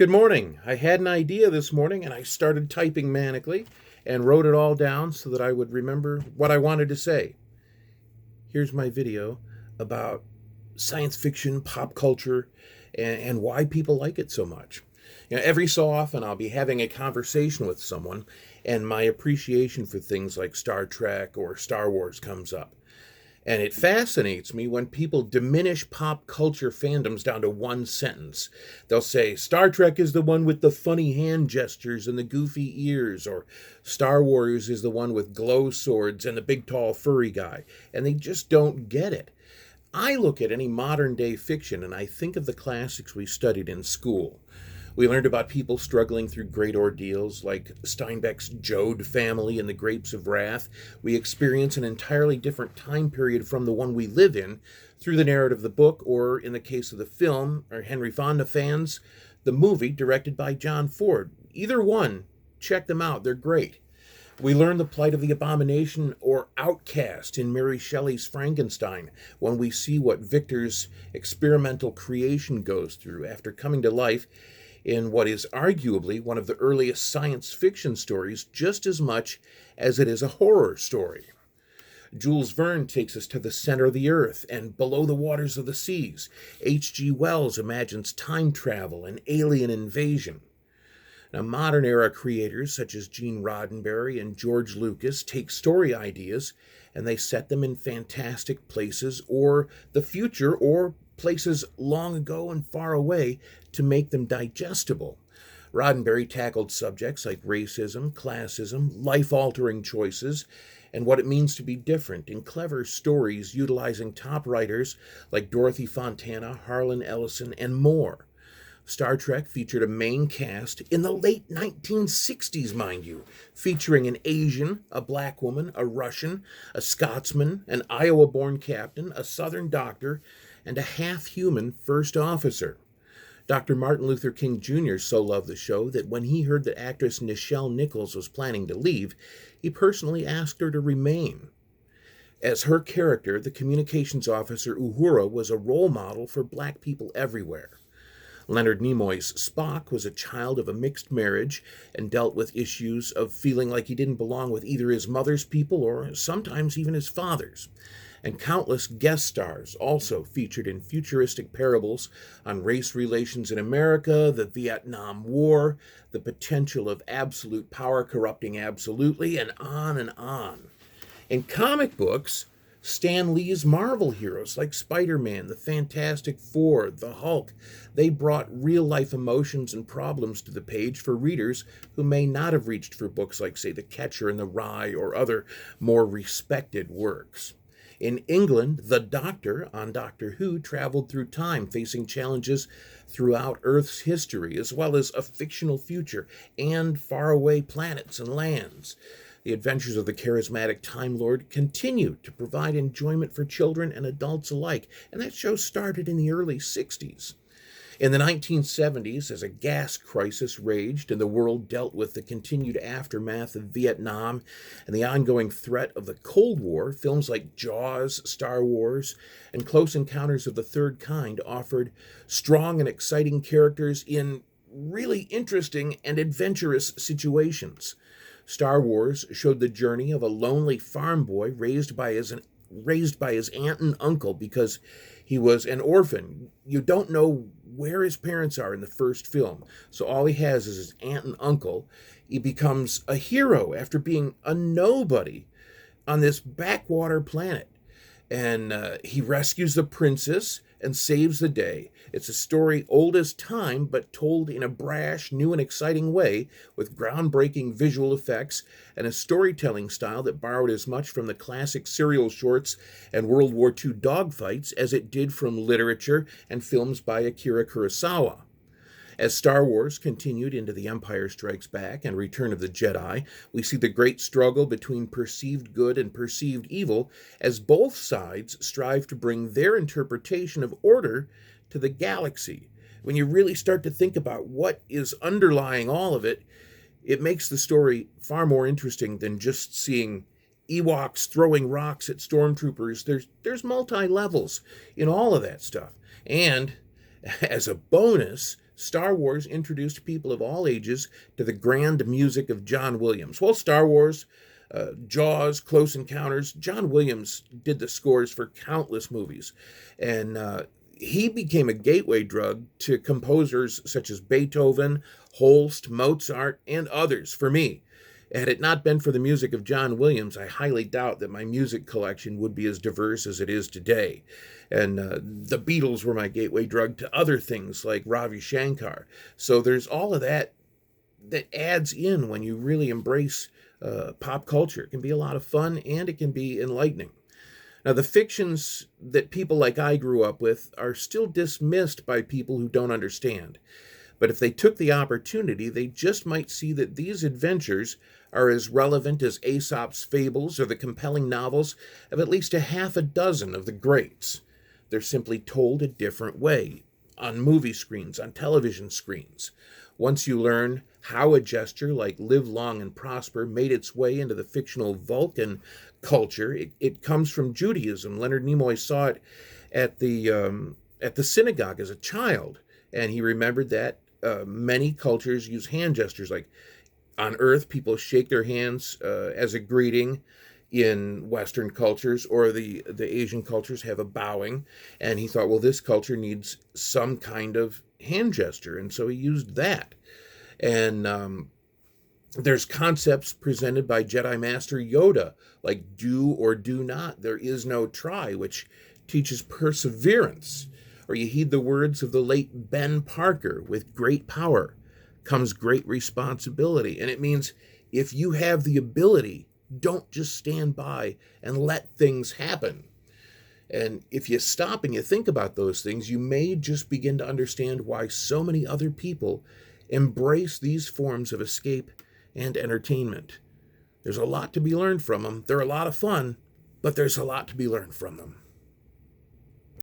Good morning. I had an idea this morning and I started typing manically and wrote it all down so that I would remember what I wanted to say. Here's my video about science fiction, pop culture, and why people like it so much. Every so often I'll be having a conversation with someone and my appreciation for things like Star Trek or Star Wars comes up. And it fascinates me when people diminish pop culture fandoms down to one sentence. They'll say, Star Trek is the one with the funny hand gestures and the goofy ears, or Star Wars is the one with glow swords and the big tall furry guy. And they just don't get it. I look at any modern day fiction and I think of the classics we studied in school. We learned about people struggling through great ordeals, like Steinbeck's Jode family and the Grapes of Wrath. We experience an entirely different time period from the one we live in through the narrative of the book, or in the case of the film, or Henry Fonda fans, the movie directed by John Ford. Either one, check them out, they're great. We learn the plight of the abomination or outcast in Mary Shelley's Frankenstein when we see what Victor's experimental creation goes through after coming to life in what is arguably one of the earliest science fiction stories just as much as it is a horror story. Jules Verne takes us to the center of the earth and below the waters of the seas. H.G. Wells imagines time travel and alien invasion. Now, modern era creators such as Gene Roddenberry and George Lucas take story ideas and they set them in fantastic places or the future or places long ago and far away to make them digestible. Roddenberry tackled subjects like racism, classism, life-altering choices, and what it means to be different in clever stories utilizing top writers like Dorothy Fontana, Harlan Ellison, and more. Star Trek featured a main cast in the late 1960s, mind you, featuring an Asian, a black woman, a Russian, a Scotsman, an Iowa-born captain, a Southern doctor, and a half-human first officer. Dr. Martin Luther King Jr. so loved the show that when he heard that actress Nichelle Nichols was planning to leave, he personally asked her to remain. As her character, the communications officer Uhura was a role model for black people everywhere. Leonard Nimoy's Spock was a child of a mixed marriage and dealt with issues of feeling like he didn't belong with either his mother's people or sometimes even his father's. And countless guest stars also featured in futuristic parables on race relations in America, the Vietnam War, the potential of absolute power corrupting absolutely, and on and on. In comic books, Stan Lee's Marvel heroes like Spider-Man, the Fantastic Four, the Hulk, they brought real-life emotions and problems to the page for readers who may not have reached for books like, say, The Catcher in the Rye or other more respected works. In England, the Doctor on Doctor Who traveled through time, facing challenges throughout Earth's history, as well as a fictional future and faraway planets and lands. The adventures of the charismatic Time Lord continue to provide enjoyment for children and adults alike, and that show started in the early 60s. In the 1970s, as a gas crisis raged and the world dealt with the continued aftermath of Vietnam and the ongoing threat of the Cold War, films like Jaws, Star Wars, and Close Encounters of the Third Kind offered strong and exciting characters in really interesting and adventurous situations. Star Wars showed the journey of a lonely farm boy raised by his aunt and uncle because he was an orphan. You don't know where his parents are in the first film, so all he has is his aunt and uncle. He becomes a hero after being a nobody on this backwater planet, and he rescues the princess and saves the day. It's a story old as time, but told in a brash, new and exciting way with groundbreaking visual effects and a storytelling style that borrowed as much from the classic serial shorts and World War II dogfights as it did from literature and films by Akira Kurosawa. As Star Wars continued into The Empire Strikes Back and Return of the Jedi, we see the great struggle between perceived good and perceived evil as both sides strive to bring their interpretation of order to the galaxy. When you really start to think about what is underlying all of it, it makes the story far more interesting than just seeing Ewoks throwing rocks at stormtroopers. There's multi-levels in all of that stuff. And as a bonus, Star Wars introduced people of all ages to the grand music of John Williams. Well, Star Wars, Jaws, Close Encounters, John Williams did the scores for countless movies. And he became a gateway drug to composers such as Beethoven, Holst, Mozart, and others for me. Had it not been for the music of John Williams, I highly doubt that my music collection would be as diverse as it is today. And the Beatles were my gateway drug to other things like Ravi Shankar. So there's all of that that adds in when you really embrace pop culture. It can be a lot of fun and it can be enlightening. Now, the fictions that people like I grew up with are still dismissed by people who don't understand. But if they took the opportunity, they just might see that these adventures are as relevant as Aesop's fables or the compelling novels of at least a half a dozen of the greats. They're simply told a different way, on movie screens, on television screens. Once you learn how a gesture like live long and prosper made its way into the fictional Vulcan culture, it comes from Judaism. Leonard Nimoy saw it at the synagogue as a child, and he remembered that many cultures use hand gestures. Like on Earth, people shake their hands as a greeting. In Western cultures, or the Asian cultures, have a bowing. And he thought, well, this culture needs some kind of hand gesture. And so he used that. And there's concepts presented by Jedi Master Yoda, like do or do not. There is no try, which teaches perseverance. Or you heed the words of the late Ben Parker, with great power comes great responsibility. And it means if you have the ability, don't just stand by and let things happen. And if you stop and you think about those things, you may just begin to understand why so many other people embrace these forms of escape and entertainment. There's a lot to be learned from them. They're a lot of fun, but there's a lot to be learned from them.